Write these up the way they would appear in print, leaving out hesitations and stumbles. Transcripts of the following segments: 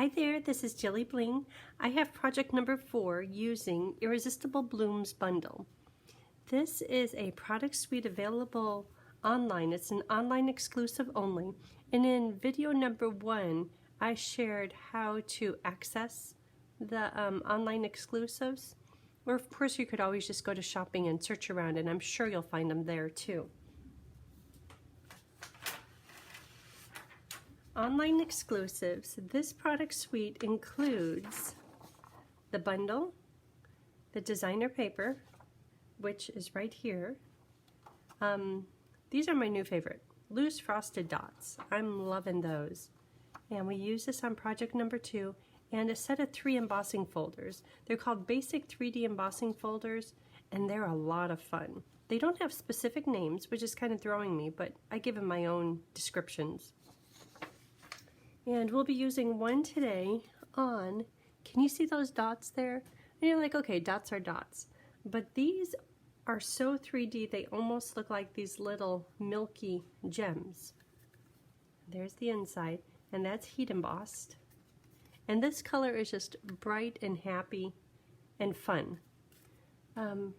Hi there, this is Jilly Bling. I have project number 4 using Irresistible Blooms Bundle. This is a product suite available online. It's an online exclusive only. And in video number 1, I shared how to access the online exclusives. Or of course you could always just go to shopping and search around, and I'm sure you'll find them there too. Online exclusives. This product suite includes the bundle, the designer paper, which is right here. These are my new favorite, loose frosted dots. I'm loving those. And we use this on project number 2, and a set of 3 embossing folders. They're called basic 3D embossing folders, and they're a lot of fun. They don't have specific names, which is kind of throwing me, but I give them my own descriptions. And we'll be using one today on, can you see those dots there? And you're like, okay, dots are dots. But these are so 3D, they almost look like these little milky gems. There's the inside, and that's heat embossed. And this color is just bright and happy and fun.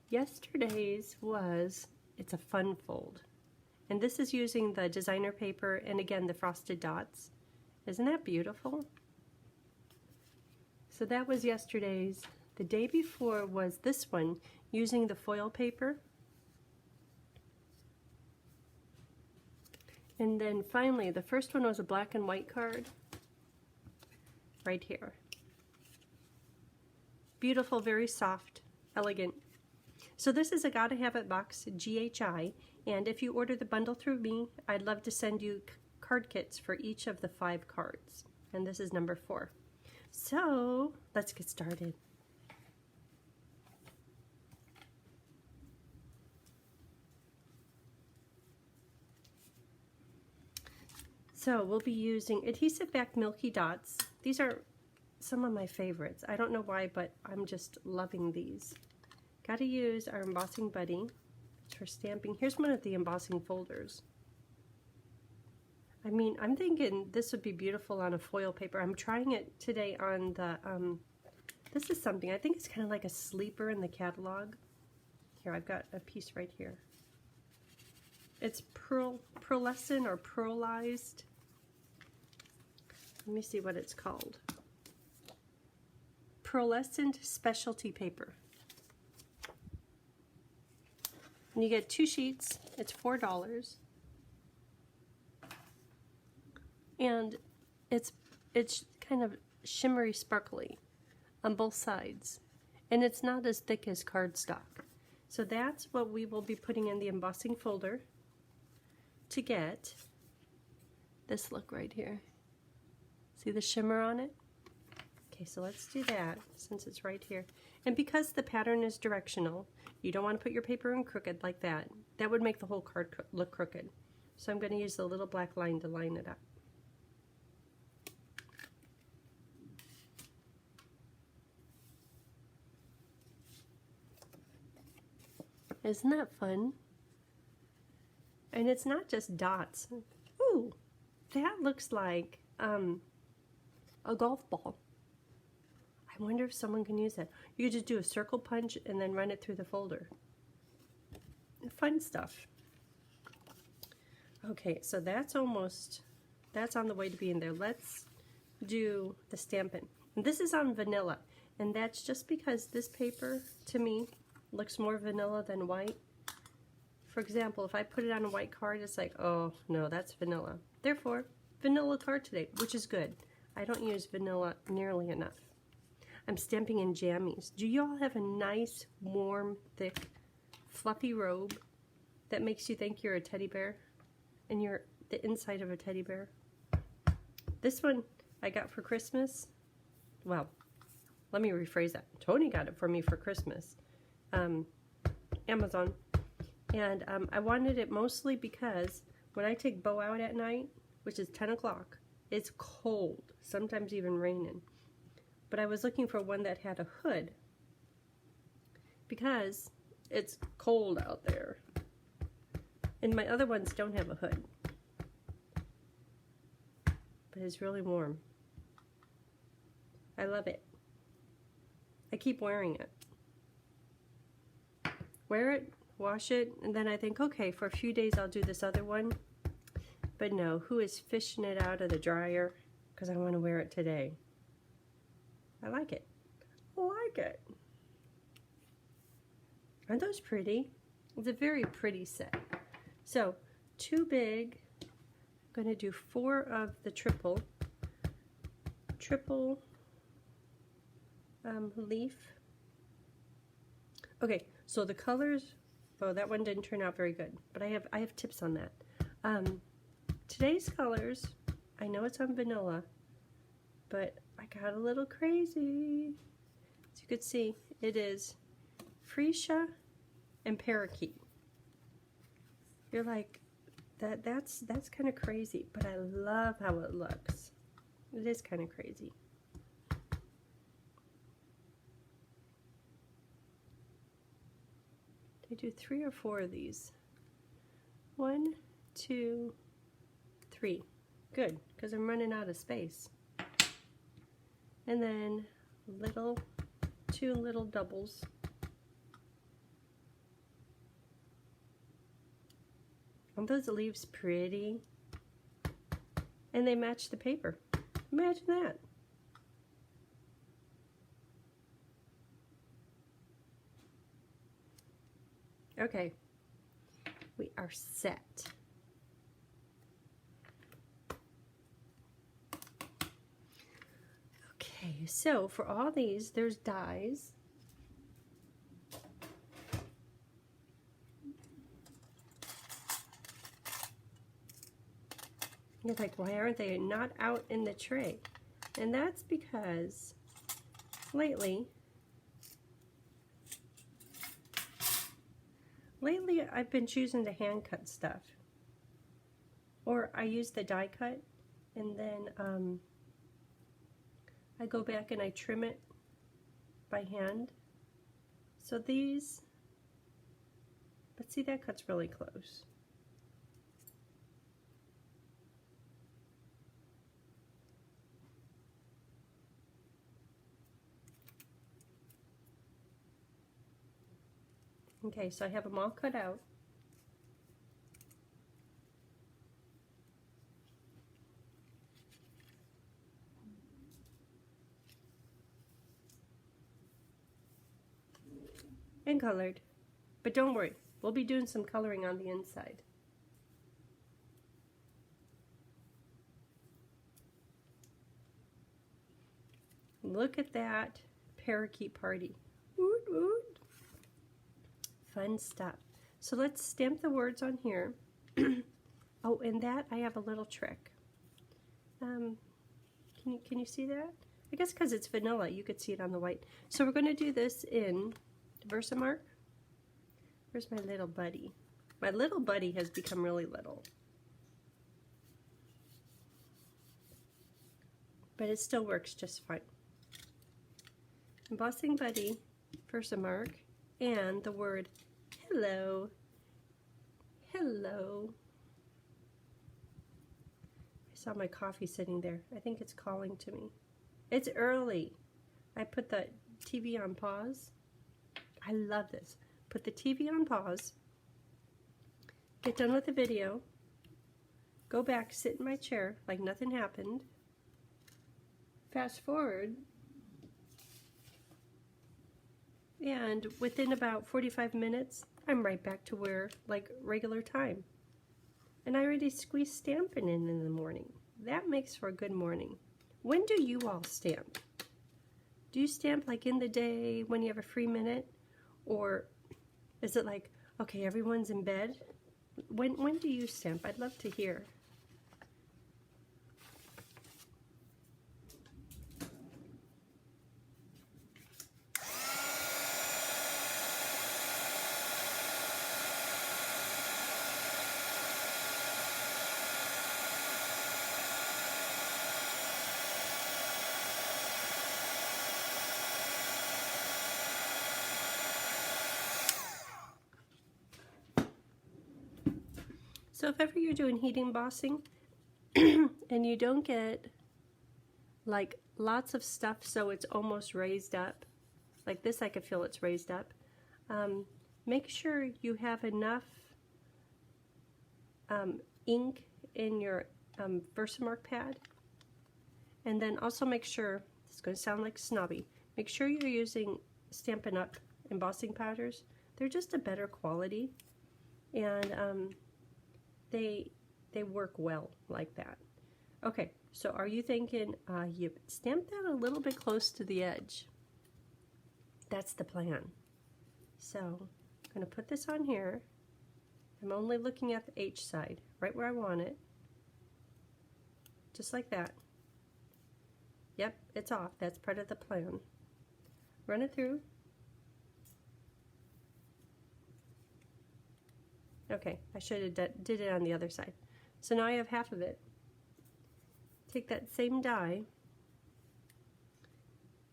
Yesterday's was, it's a fun fold. And this is using the designer paper and again the frosted dots. Isn't that beautiful? So that was yesterday's. The day before was this one using the foil paper. And then finally, the first one was a black and white card. Right here. Beautiful, very soft, elegant. So this is a Gotta Have It box, GHI, and if you order the bundle through me, I'd love to send you card kits for each of the 5 cards. And this is number 4. So let's get started. So we'll be using adhesive backed milky dots. These are some of my favorites. I don't know why, but I'm just loving these. Got to use our embossing buddy for stamping. Here's one of the embossing folders. I mean, I'm thinking this would be beautiful on a foil paper. I'm trying it today on the, this is something, I think it's kind of like a sleeper in the catalog. Here, I've got a piece right here. It's pearlescent or pearlized. Let me see what it's called. Pearlescent specialty paper. And you get 2 sheets. It's $4. And it's kind of shimmery sparkly on both sides. And it's not as thick as cardstock. So that's what we will be putting in the embossing folder to get this look right here. See the shimmer on it? Okay, so let's do that since it's right here. And because the pattern is directional, you don't want to put your paper in crooked like that. That would make the whole card look crooked. So I'm going to use the little black line to line it up. Isn't that fun? And it's not just dots. Ooh, that looks like a golf ball. I wonder if someone can use that. You could just do a circle punch and then run it through the folder. Fun stuff. Okay, so that's on the way to being there. Let's do the stamping. And this is on vanilla, and that's just because this paper, to me, looks more vanilla than white. For example, if I put it on a white card, it's like, oh no, that's vanilla. Therefore, vanilla card today, which is good. I don't use vanilla nearly enough. I'm stamping in jammies. Do you all have a nice, warm, thick, fluffy robe that makes you think you're a teddy bear and you're the inside of a teddy bear? This one I got for Christmas. Well, let me rephrase that. Tony got it for me for Christmas. Amazon. And I wanted it mostly because when I take Bo out at night, which is 10 o'clock, it's cold, sometimes even raining. But I was looking for one that had a hood because it's cold out there. And my other ones don't have a hood. But it's really warm. I love it. I keep wearing it. Wear it, wash it, and then I think, okay, for a few days I'll do this other one. But no, who is fishing it out of the dryer? Because I want to wear it today. I like it. I like it. Aren't those pretty? It's a very pretty set. So, too big. I'm going to do 4 of the triple leaf. Okay, so the colors, oh, that one didn't turn out very good, but I have tips on that. Today's colors, I know it's on vanilla, but I got a little crazy. As you can see, it is freesia and parakeet. You're like, that's kind of crazy, but I love how it looks. It is kind of crazy. I do 3 or 4 of these. 1, 2, 3. Good, because I'm running out of space. And then 2 little doubles. Aren't those leaves pretty? And they match the paper. Imagine that. Okay, we are set. Okay, so for all these, there's dies. You're like, why aren't they not out in the tray? And that's because lately I've been choosing to hand cut stuff. Or I use the die cut and then I go back and I trim it by hand. So these, but see, that cuts really close. Okay, so I have them all cut out. And colored. But don't worry, we'll be doing some coloring on the inside. Look at that parakeet party. Woot woot. Fun stuff. So let's stamp the words on here. Oh, and that I have a little trick. Can you see that? I guess because it's vanilla, you could see it on the white. So we're going to do this in Versamark. Where's my little buddy? My little buddy has become really little. But it still works just fine. Embossing Buddy, Versamark, and the word hello. Hello. I saw my coffee sitting there. I think it's calling to me. It's early. I put the TV on pause. I love this. Put the TV on pause. Get done with the video. Go back, sit in my chair like nothing happened. Fast forward. And within about 45 minutes, I'm right back to where, like, regular time. And I already squeezed stamping in the morning. That makes for a good morning. When do you all stamp? Do you stamp like in the day when you have a free minute? Or is it like, okay, everyone's in bed? When do you stamp? I'd love to hear. So if ever you're doing heat embossing and you don't get like lots of stuff so it's almost raised up. Like this I could feel it's raised up. Make sure you have enough ink in your Versamark pad. And then also make sure, this is going to sound like snobby, make sure you're using Stampin' Up! Embossing powders. They're just a better quality, and they work well like that. Okay, so are you thinking you stamp that a little bit close to the edge? That's the plan. So I'm going to put this on here. I'm only looking at the H side, right where I want it. Just like that. Yep, it's off. That's part of the plan. Run it through. Okay, I should have did it on the other side. So now I have half of it. Take that same die,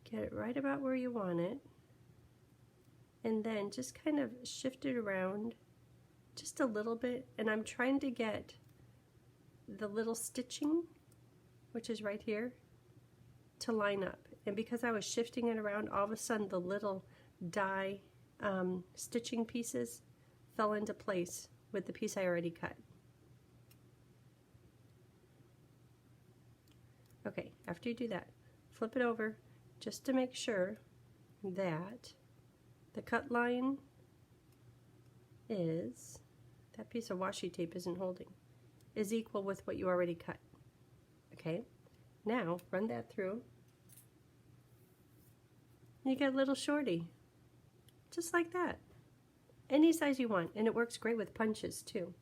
get it right about where you want it, and then just kind of shift it around just a little bit. And I'm trying to get the little stitching, which is right here, to line up. And because I was shifting it around, all of a sudden the little die stitching pieces fell into place with the piece I already cut. Okay, after you do that, flip it over just to make sure that the cut line is, that piece of washi tape isn't holding, is equal with what you already cut. Okay, now run that through. You get a little shorty, just like that. Any size you want, and it works great with punches too.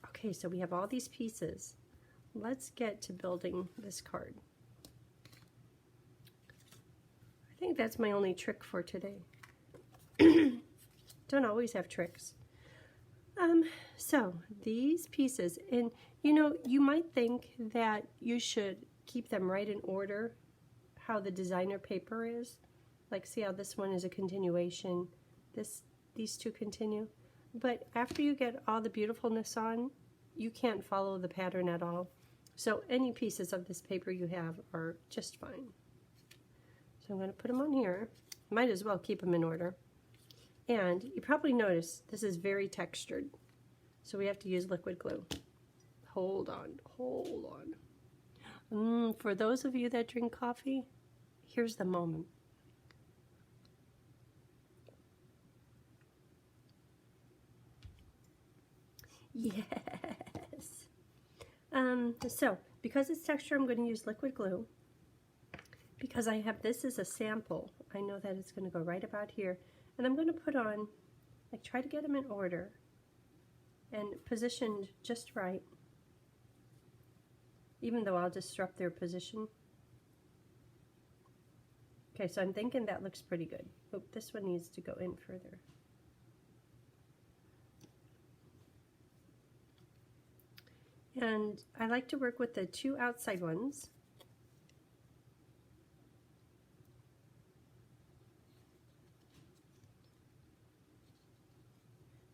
Okay, so we have all these pieces. Let's get to building this card. I think that's my only trick for today. Don't always have tricks. So these pieces, and you know, you might think that you should keep them right in order, how the designer paper is. Like, see how this one is a continuation, these two continue. But after you get all the beautifulness on, you can't follow the pattern at all. So any pieces of this paper you have are just fine. So I'm going to put them on here. Might as well keep them in order. And you probably notice this is very textured, so we have to use liquid glue. Hold on, hold on. For those of you that drink coffee, here's the moment. Yes. So because it's texture, I'm going to use liquid glue. Because I have this as a sample, I know that it's going to go right about here. And I'm going to put on, like, try to get them in order and positioned just right, even though I'll disrupt their position. Okay, so I'm thinking that looks pretty good. Oh, this one needs to go in further. And I like to work with the two outside ones.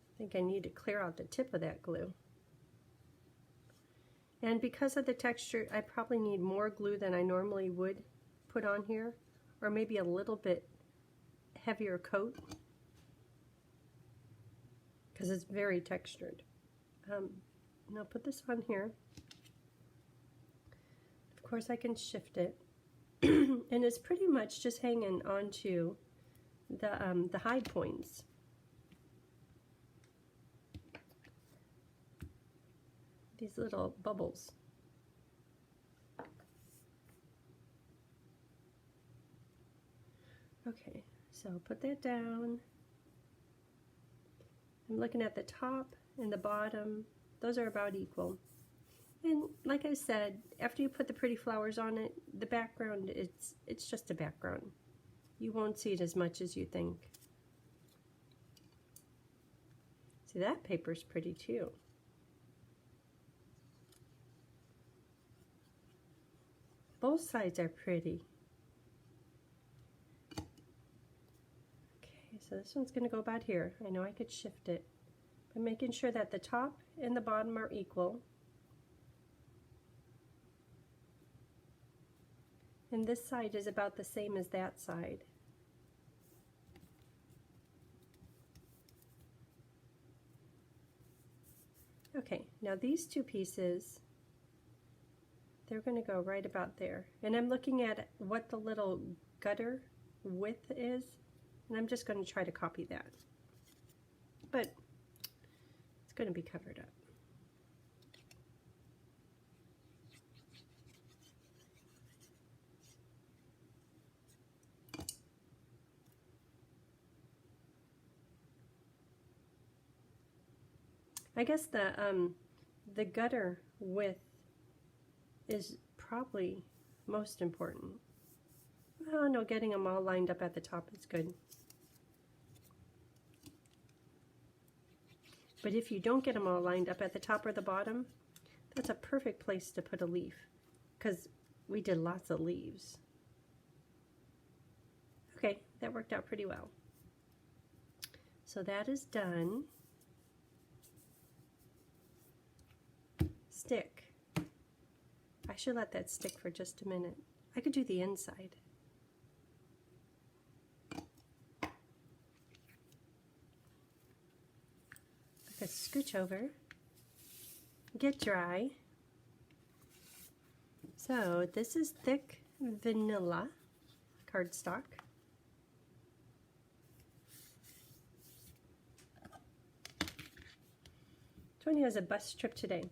I think I need to clear out the tip of that glue. And because of the texture, I probably need more glue than I normally would put on here, or maybe a little bit heavier coat, because it's very textured. Now put this on here. Of course I can shift it. And it's pretty much just hanging onto the hide points. These little bubbles. Okay, so put that down. I'm looking at the top and the bottom. Those are about equal. And like I said, after you put the pretty flowers on it, the background, it's just a background. You won't see it as much as you think. See, that paper's pretty too. Both sides are pretty. Okay, so this one's going to go about here. I know I could shift it, but making sure that the top and the bottom are equal. And this side is about the same as that side. Okay, now these two pieces, they're going to go right about there. And I'm looking at what the little gutter width is, and I'm just going to try to copy that. But it's going to be covered up. I guess the gutter width is probably most important. Oh no, getting them all lined up at the top is good. But if you don't get them all lined up at the top or the bottom, that's a perfect place to put a leaf, because we did lots of leaves. Okay, that worked out pretty well. So that is done. Stick. I should let that stick for just a minute. I could do the inside. Let's scooch over, get dry. So this is thick vanilla cardstock. Tony has a bus trip today.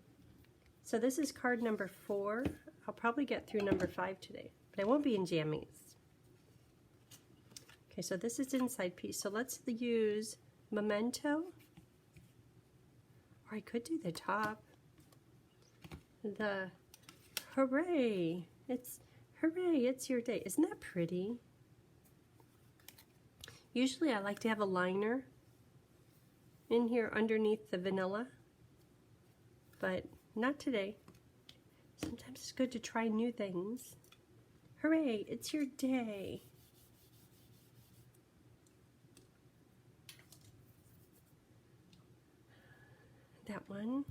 So this is card number 4. I'll probably get through number 5 today, but I won't be in jammies. Okay, so this is the inside piece. So let's use Memento. Or I could do the top. The hooray! It's your day. Isn't that pretty? Usually I like to have a liner in here underneath the vanilla, but not today. Sometimes it's good to try new things. Hooray, it's your day. That one.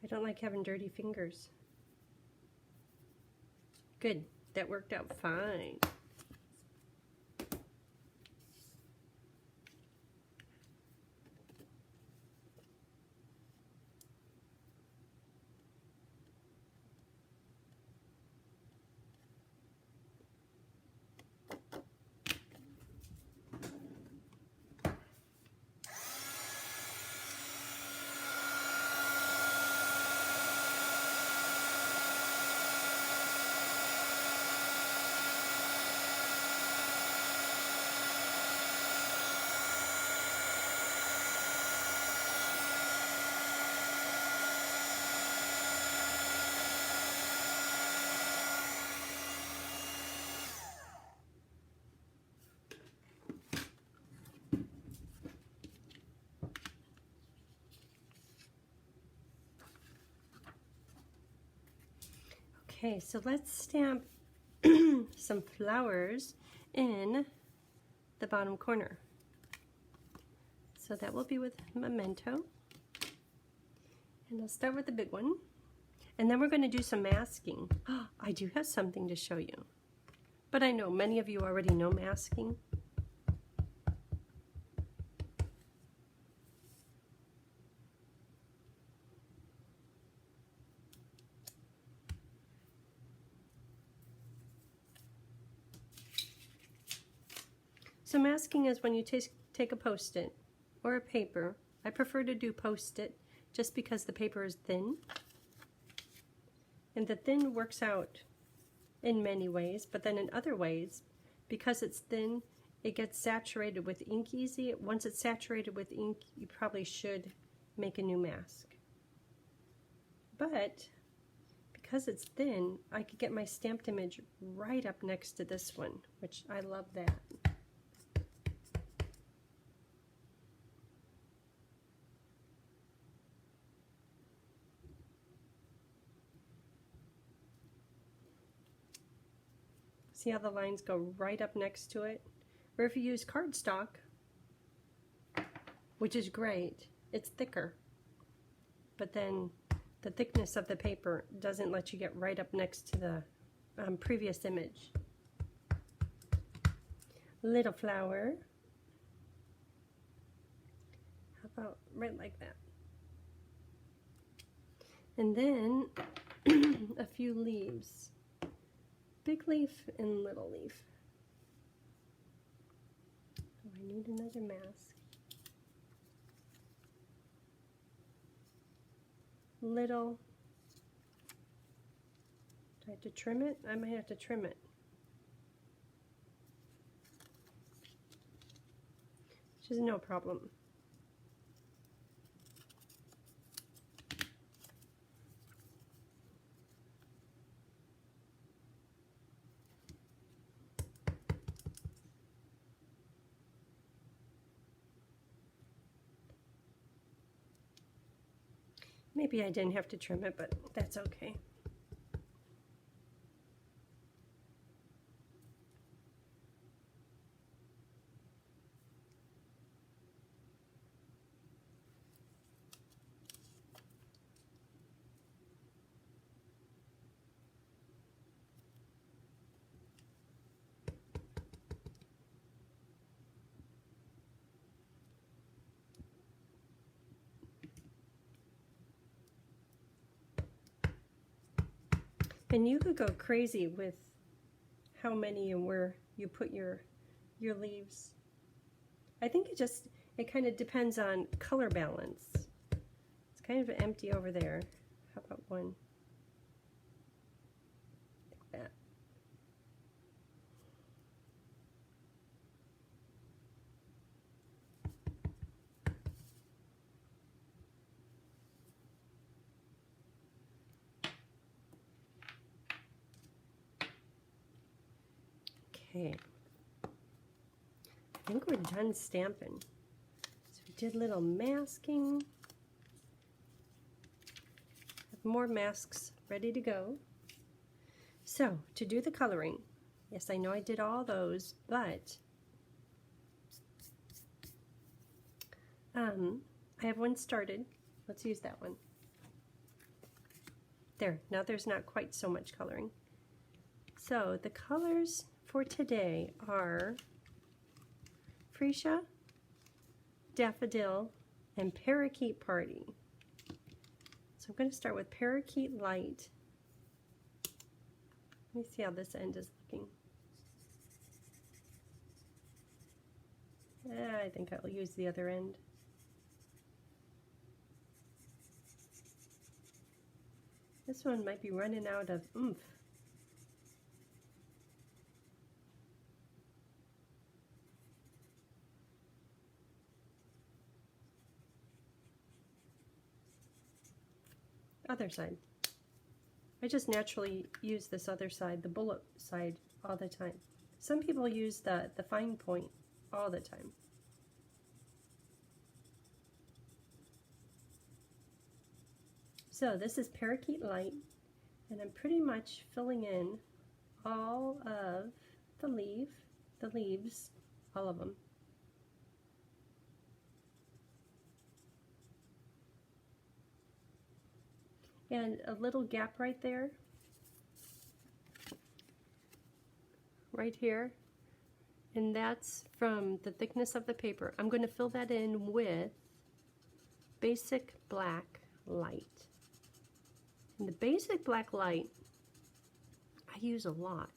I don't like having dirty fingers. Good, that worked out fine. Okay, so let's stamp some flowers in the bottom corner. So that will be with Memento. And I'll start with the big one. And then we're going to do some masking. Oh, I do have something to show you. But I know many of you already know masking. So masking is when you take a Post-it or a paper. I prefer to do Post-it just because the paper is thin. And the thin works out in many ways, but then in other ways, because it's thin, it gets saturated with ink easy. Once it's saturated with ink, you probably should make a new mask. But because it's thin, I could get my stamped image right up next to this one, which I love that. See how the lines go right up next to it? Or if you use cardstock, which is great, it's thicker. But then the thickness of the paper doesn't let you get right up next to the previous image. Little flower. How about right like that? And then a few leaves. Big leaf and little leaf. Oh, I need another mask. Little. Do I have to trim it? I might have to trim it. Which is no problem. Maybe I didn't have to trim it, but that's okay. And you could go crazy with how many and where you put your leaves. I think it kind of depends on color balance. It's kind of empty over there. How about one like that? Okay, I think we're done stamping. So we did little masking. Have more masks ready to go. So to do the coloring, yes, I know I did all those, but I have one started. Let's use that one. There, now there's not quite so much coloring. So the colors for today are Freesia, Daffodil, and Parakeet Party. So I'm going to start with Parakeet Light. Let me see how this end is looking. I think I'll use the other end. This one might be running out of oomph. Other side. I just naturally use this other side, the bullet side, all the time. Some people use the fine point all the time. So this is Parakeet Light, and I'm pretty much filling in all of the leaves, all of them. And a little gap right there, right here, and that's from the thickness of the paper. I'm going to fill that in with Basic Black Light. And the Basic Black Light I use a lot.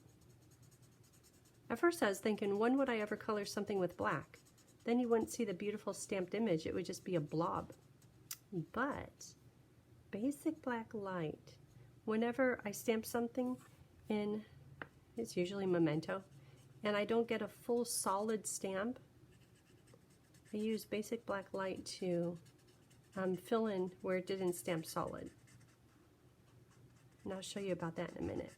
At first I was thinking, when would I ever color something with black? Then you wouldn't see the beautiful stamped image, it would just be a blob. But Basic Black Light, whenever I stamp something in, it's usually Memento, and I don't get a full solid stamp, I use Basic Black Light to fill in where it didn't stamp solid. And I'll show you about that in a minute.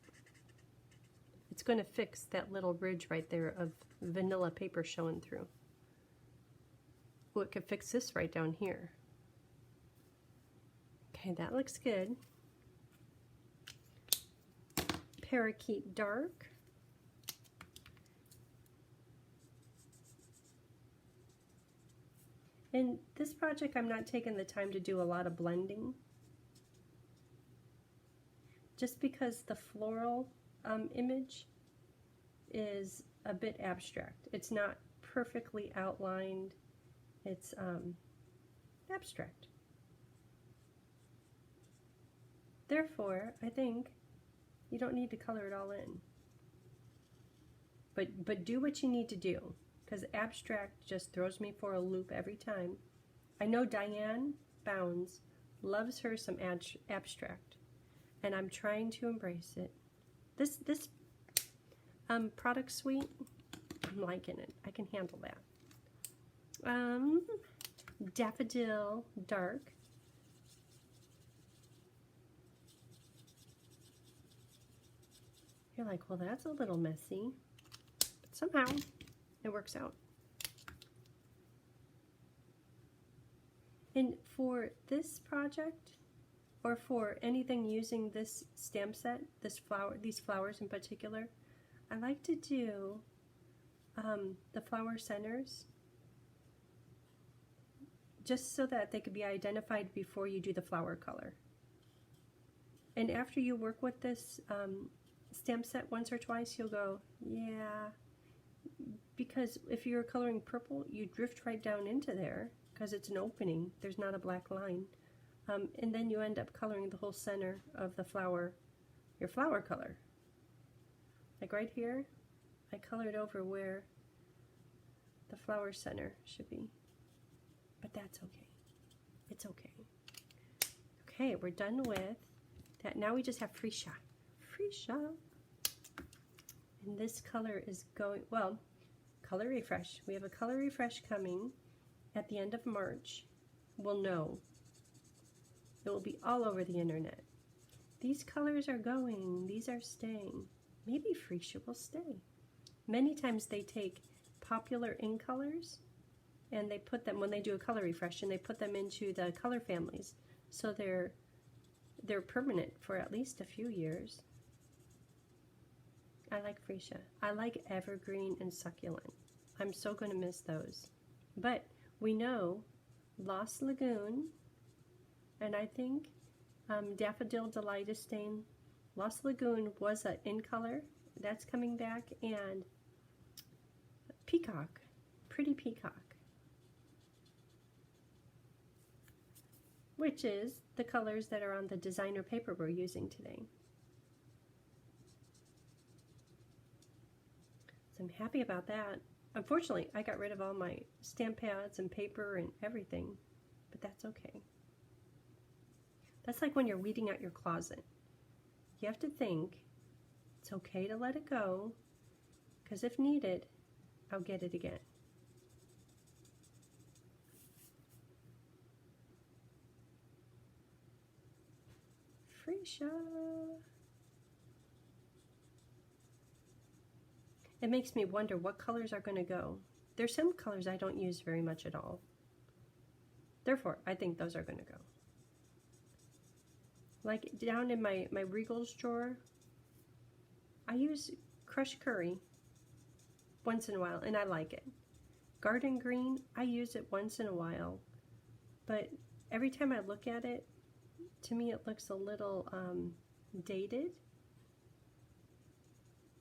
It's going to fix that little ridge right there of vanilla paper showing through. Well, it could fix this right down here. Okay, that looks good. Parakeet Dark. In this project, I'm not taking the time to do a lot of blending, just because the floral image is a bit abstract. It's not perfectly outlined. It's abstract. Therefore, I think you don't need to color it all in. But do what you need to do, because abstract just throws me for a loop every time. I know Diane Bounds loves her some abstract, and I'm trying to embrace it. This product suite, I'm liking it. I can handle that. Daffodil Dark. You're like, well, that's a little messy, but somehow it works out. And for this project, or for anything using this stamp set, these flowers in particular, I like to do the flower centers just so that they could be identified before you do the flower color. And after you work with this stamp set once or twice, you'll go, yeah, because if you're coloring purple, you drift right down into there because it's an opening. There's not a black line. And then you end up coloring the whole center of the flower, your flower color. Like right here, I colored over where the flower center should be. But that's okay. It's okay. Okay, we're done with that. Now we just have Freesia. Freesia. And this color is going, well, color refresh. We have a color refresh coming at the end of March. We'll know. It will be all over the internet. These colors are going, these are staying. Maybe Freesia will stay. Many times they take popular in colors and they put them, when they do a color refresh, and they put them into the color families. So they're permanent for at least a few years. I like Freesia. I like Evergreen and Succulent. I'm so going to miss those. But we know Lost Lagoon, and I think Daffodil Delight is staying. Lost Lagoon was an in color. That's coming back. And Peacock. Pretty Peacock. Which is the colors that are on the designer paper we're using today. So I'm happy about that. Unfortunately, I got rid of all my stamp pads and paper and everything, but that's okay. That's like when you're weeding out your closet. You have to think it's okay to let it go, because if needed, I'll get it again. Freesia. It makes me wonder what colors are going to go. There's some colors I don't use very much at all. Therefore, I think those are going to go. Like down in my Regals drawer, I use crushed curry once in a while, and I like it. Garden green, I use it once in a while, but every time I look at it, to me it looks a little dated.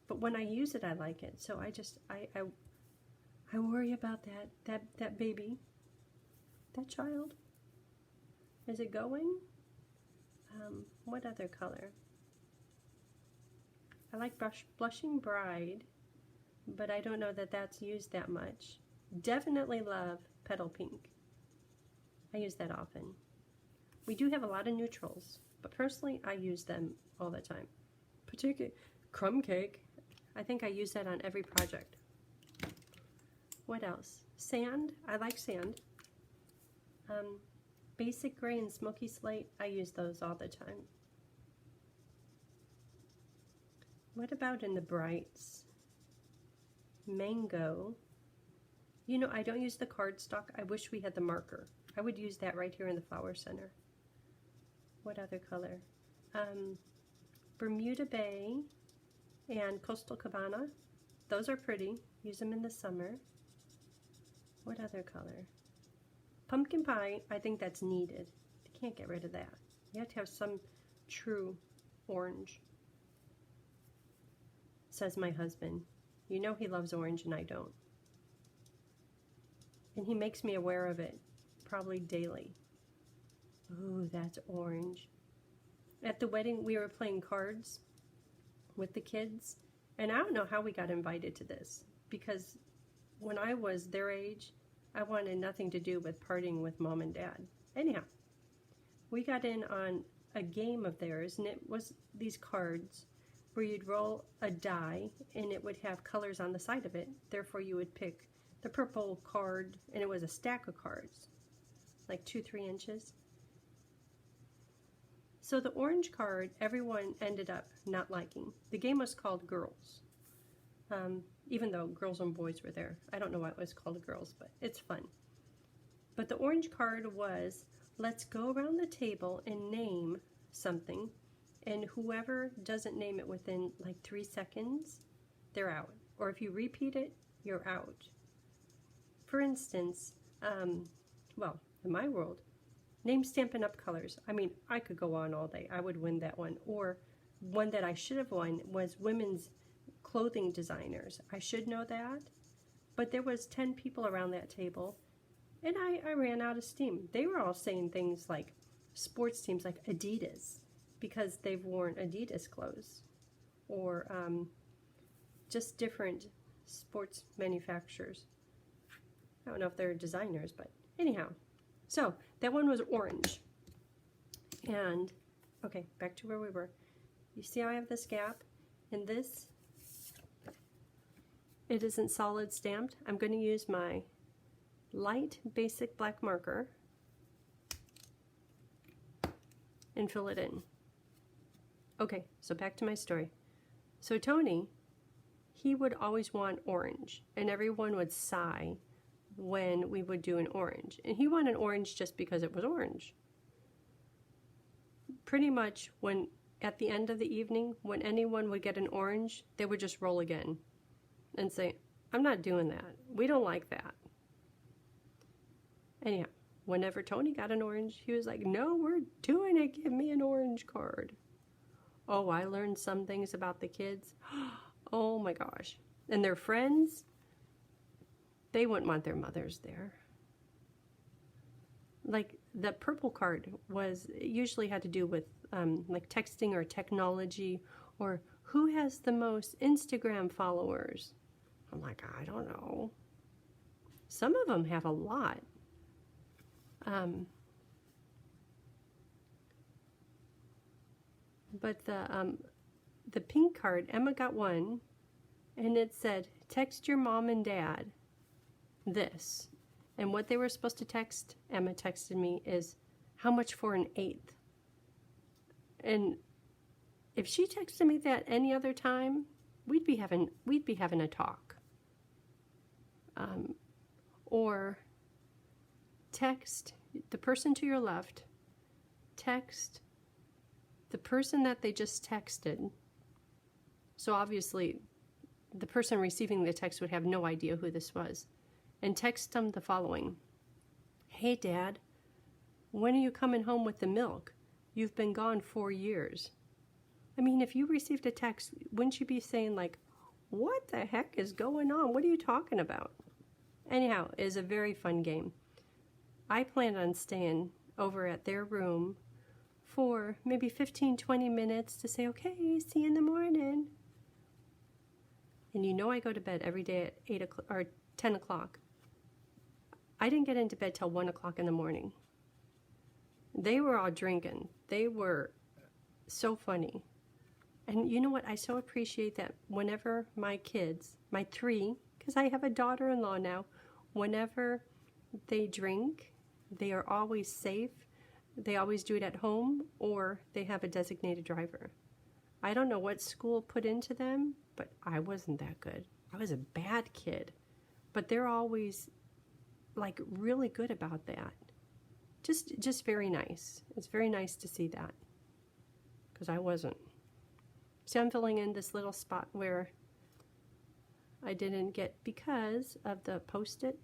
But when I use it, I like it. So I worry about that baby, that child. Is it going? What other color? I like Blushing Bride, but I don't know that that's used that much. Definitely love Petal Pink. I use that often. We do have a lot of neutrals, but personally I use them all the time. Particularly Crumb Cake. I think I use that on every project. What else? Sand. I like sand. Basic gray and smoky slate, I use those all the time. What about in the brights? Mango. You know, I don't use the cardstock. I wish we had the marker. I would use that right here in the flower center. What other color? Bermuda Bay and Coastal Cabana. Those are pretty. Use them in the summer. What other color? Pumpkin pie, I think that's needed. You can't get rid of that. You have to have some true orange. Says my husband. You know he loves orange and I don't. And he makes me aware of it, probably daily. Ooh, that's orange. At the wedding, we were playing cards with the kids, and I don't know how we got invited to this, because when I was their age, I wanted nothing to do with partying with mom and dad. Anyhow, we got in on a game of theirs, and it was these cards where you'd roll a die, and it would have colors on the side of it. Therefore, you would pick the purple card, and it was a stack of cards, like 2-3 inches. So the orange card, everyone ended up not liking. The game was called Girls, even though girls and boys were there. I don't know why it was called Girls, but it's fun. But the orange card was, let's go around the table and name something, and whoever doesn't name it within like 3 seconds, they're out. Or if you repeat it, you're out. For instance, well, in my world, name Stampin' Up! Colors. I mean, I could go on all day. I would win that one. Or one that I should have won was women's clothing designers. I should know that. But there was 10 people around that table, and I ran out of steam. They were all saying things like sports teams like Adidas, because they've worn Adidas clothes. Or just different sports manufacturers. I don't know if they're designers, but anyhow. So that one was orange. And, okay, back to where we were. You see how I have this gap? And this, it isn't solid stamped. I'm going to use my light basic black marker and fill it in. Okay, so back to my story. So Tony, he would always want orange, and everyone would sigh when we would do an orange. And he wanted orange just because it was orange. Pretty much when, at the end of the evening, when anyone would get an orange, they would just roll again and say, I'm not doing that. We don't like that. Anyhow, whenever Tony got an orange, he was like, no, we're doing it. Give me an orange card. Oh, I learned some things about the kids. Oh my gosh. And their friends, they wouldn't want their mothers there. Like the purple card was usually had to do with like texting or technology, or who has the most Instagram followers. I'm like, I don't know. Some of them have a lot. But the pink card, Emma got one, and it said, text your mom and dad this. And what they were supposed to text, Emma texted me, is how much for an 1/8. And if she texted me that any other time, we'd be having a talk. Or text the person to your left, text the person that they just texted. So obviously the person receiving the text would have no idea who this was. And text them the following. Hey Dad, when are you coming home with the milk? You've been gone 4 years. I mean, if you received a text, wouldn't you be saying like, what the heck is going on? What are you talking about? Anyhow, it is a very fun game. I plan on staying over at their room for maybe 15-20 minutes to say, okay, see you in the morning. And you know I go to bed every day at 8 o'clock or 10 o'clock. I didn't get into bed till 1 o'clock in the morning. They were all drinking. They were so funny. And you know what? I so appreciate that whenever my kids, my 3, because I have a daughter-in-law now, whenever they drink, they are always safe. they always do it at home or they have a designated driver. I don't know what school put into them, but I wasn't that good. I was a bad kid. But they're always like really good about that. Just very nice. It's very nice to see that, because I wasn't. See, I'm filling in this little spot where I didn't get because of the Post-it.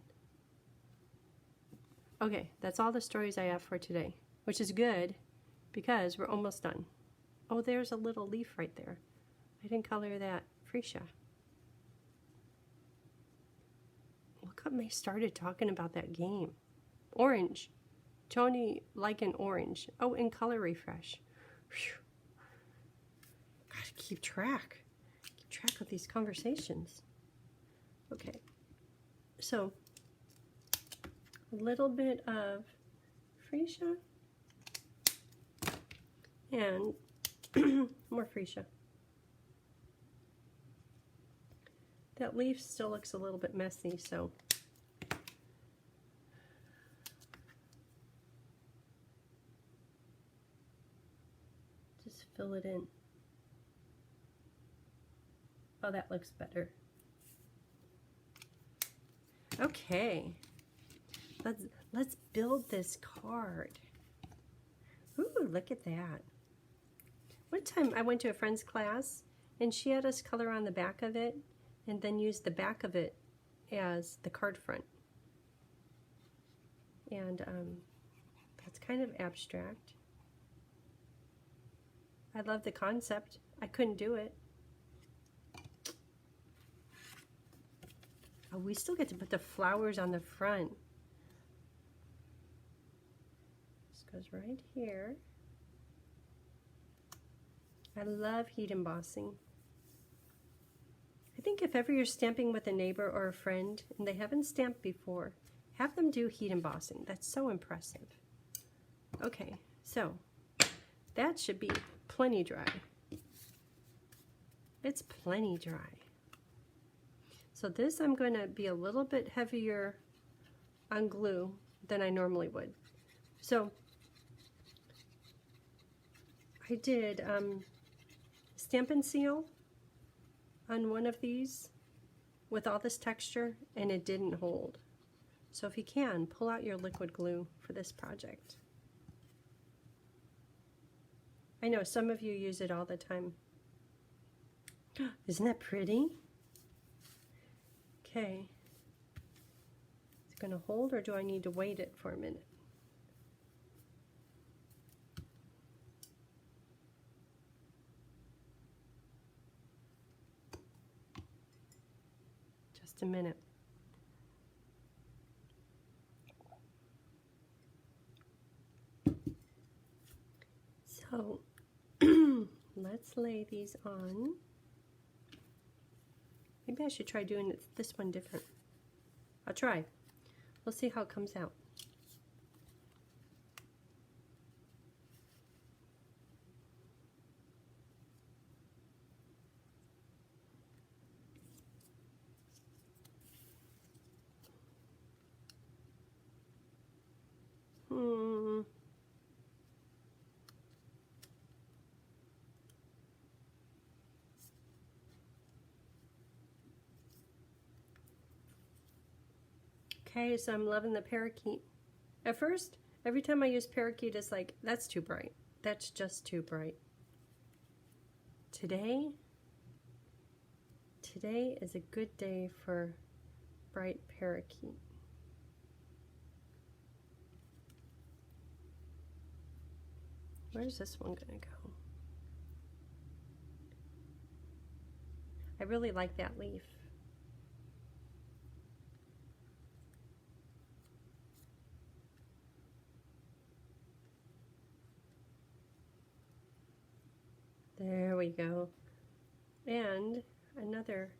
Okay, that's all the stories I have for today, which is good because we're almost done. Oh, there's a little leaf right there. I didn't color that freesia. Look up, they started talking about that game. Orange. Tony like an orange. Oh, and color refresh. Whew. Gotta keep track. Keep track of these conversations. Okay. So, a little bit of freesia and more freesia. That leaf still looks a little bit messy, so just fill it in. Oh, that looks better. Okay, let's build this card. Ooh, look at that. One time I went to a friend's class and she had us color on the back of it and then use the back of it as the card front. And that's kind of abstract. I love the concept. I couldn't do it. Oh, we still get to put the flowers on the front. This goes right here. I love heat embossing. I think if ever you're stamping with a neighbor or a friend and they haven't stamped before, have them do heat embossing. That's so impressive. Okay, so that should be plenty dry. It's plenty dry. So this I'm going to be a little bit heavier on glue than I normally would. So I did Stamp and Seal on one of these with all this texture and it didn't hold. So if you can, pull out your liquid glue for this project. I know some of you use it all the time. Isn't that pretty? Okay. Is it going to hold or do I need to wait it for a minute? Just a minute. So let's lay these on. Maybe I should try doing this one different. I'll try. We'll see how it comes out. Okay, so I'm loving the parakeet. At first, every time I use parakeet, it's like, that's too bright. That's just too bright. Today is a good day for bright parakeet. Where's this one gonna go? I really like that leaf. There we go. And another.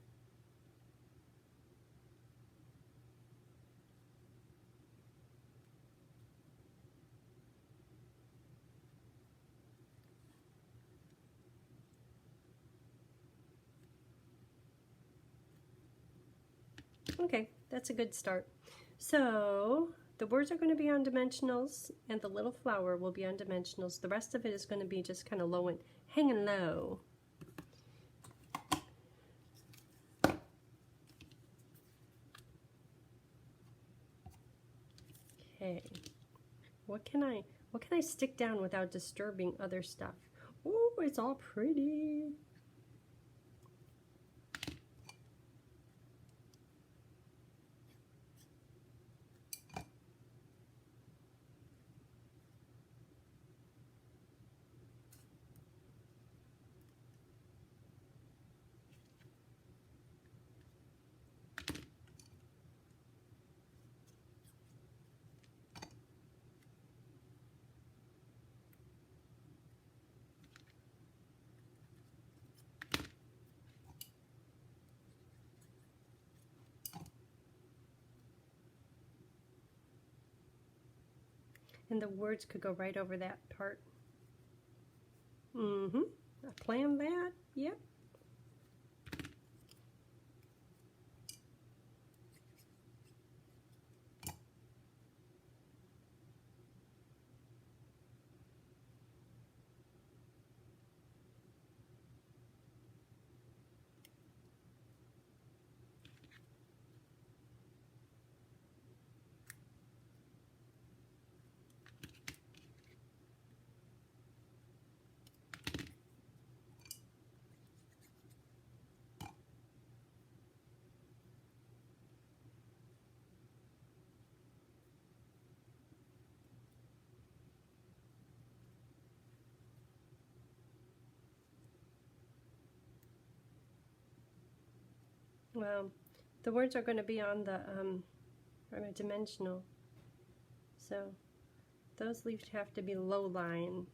Okay, that's a good start. So The words are going to be on dimensionals, and the little flower will be on dimensionals. The rest of it is going to be just kind of low and hanging low. Okay, what can I stick down without disturbing other stuff? Oh, it's all pretty. And the words could go right over that part. I planned that. Yep. Well, the words are going to be on the dimensional, so those leaves have to be low line.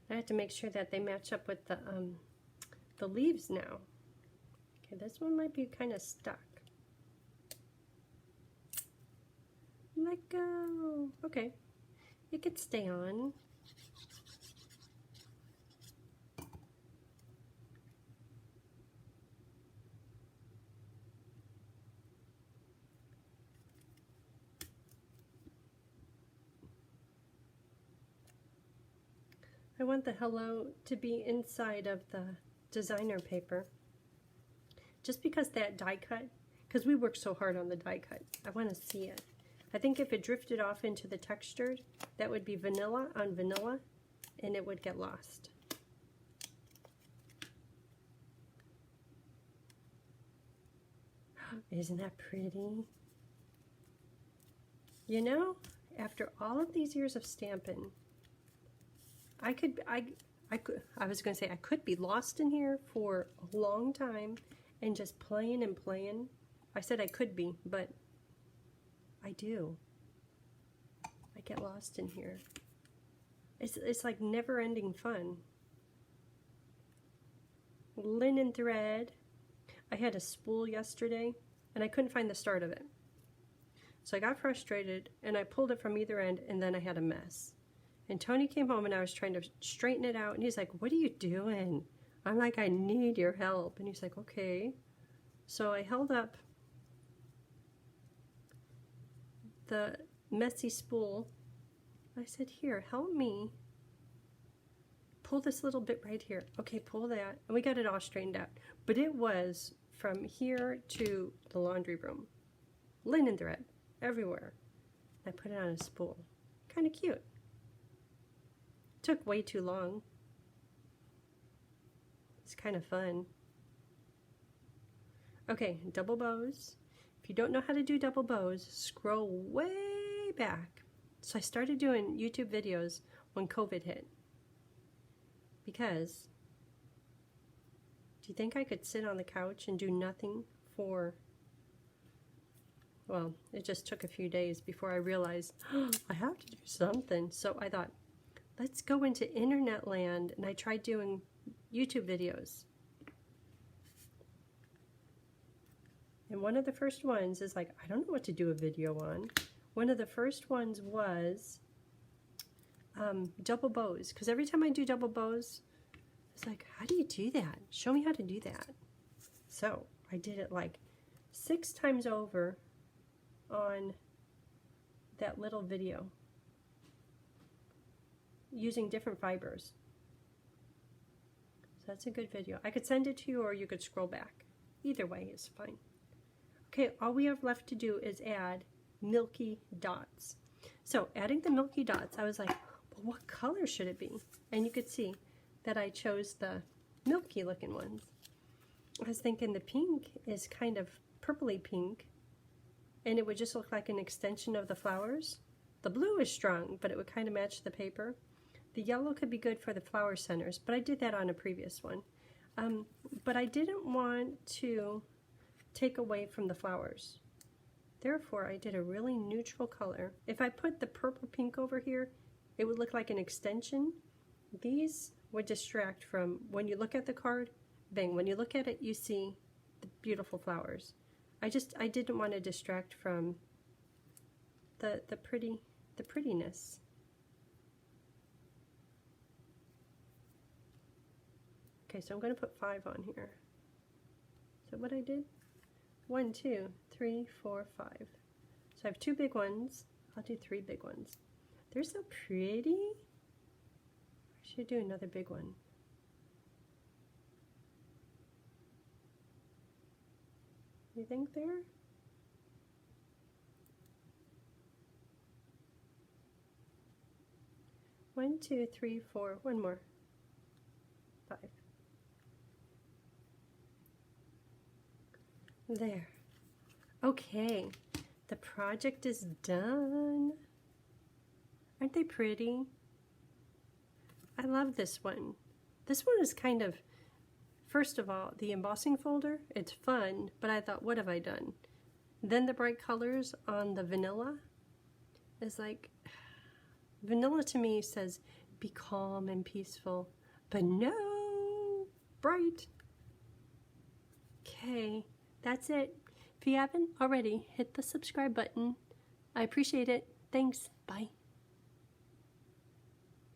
I have to make sure that they match up with the leaves now. Okay, this one might be kind of stuck. Let go. Okay, it could stay on. I want the hello to be inside of the designer paper. Just because that die cut, because we worked so hard on the die cut, I want to see it. I think if it drifted off into the textured, that would be vanilla on vanilla, and it would get lost. Isn't that pretty? You know, after all of these years of stamping, I was going to say I could be lost in here for a long time and just playing and playing. I said I could be, but I do. I get lost in here. It's like never-ending fun. Linen thread. I had a spool yesterday, and I couldn't find the start of it. So I got frustrated, and I pulled it from either end, and then I had a mess. And Tony came home, and I was trying to straighten it out, and he's like, "What are you doing?" I'm like, "I need your help." And he's like, "Okay." So I held up the messy spool. I said, "Here, help me. Pull this little bit right here." Okay, pull that. And we got it all straightened out. But it was from here to the laundry room. Linen thread everywhere. I put it on a spool. Kind of cute. Took way too long. It's kind of fun. Okay, double bows. If you don't know how to do double bows, scroll way back. So I started doing YouTube videos when COVID hit. Because Do you think I could sit on the couch and do nothing for, well, it just took a few days before I realized, oh, I have to do something. So I thought, let's go into internet land, and I tried doing YouTube videos. And one of the first ones is like, I don't know what to do a video on. One of the first ones was double bows, because every time I do double bows, it's like, how do you do that? Show me how to do that. So I did it like 6 times over on that little video using different fibers. So that's a good video. I could send it to you, or you could scroll back. Either way is fine. Okay, all we have left to do is add milky dots. So adding the milky dots, I was like, well, what color should it be? And you could see that I chose the milky looking ones. I was thinking the pink is kind of purpley pink, and it would just look like an extension of the flowers. The blue is strong, but it would kind of match the paper. The yellow could be good for the flower centers, but I did that on a previous one. But I didn't want to take away from the flowers. Therefore, I did a really neutral color. If I put the purple pink over here, it would look like an extension. These would distract from, when you look at the card, bang, when you look at it, you see the beautiful flowers. I didn't want to distract from the prettiness. Okay, so I'm going to put 5 on here. Is that what I did? 1, 2, 3, 4, 5. So I have 2 big ones. I'll do 3 big ones. They're so pretty. I should do another big one. You think there? One, 2, 3, 4. One more. 5. There. Okay, the project is done. Aren't they pretty? I love this one. This one is kind of, first of all, the embossing folder, it's fun, but I thought, what have I done? Then the bright colors on the vanilla is like, vanilla to me says, be calm and peaceful, but no, bright. Okay. That's it. If you haven't already, hit the subscribe button. I appreciate it. Thanks. Bye.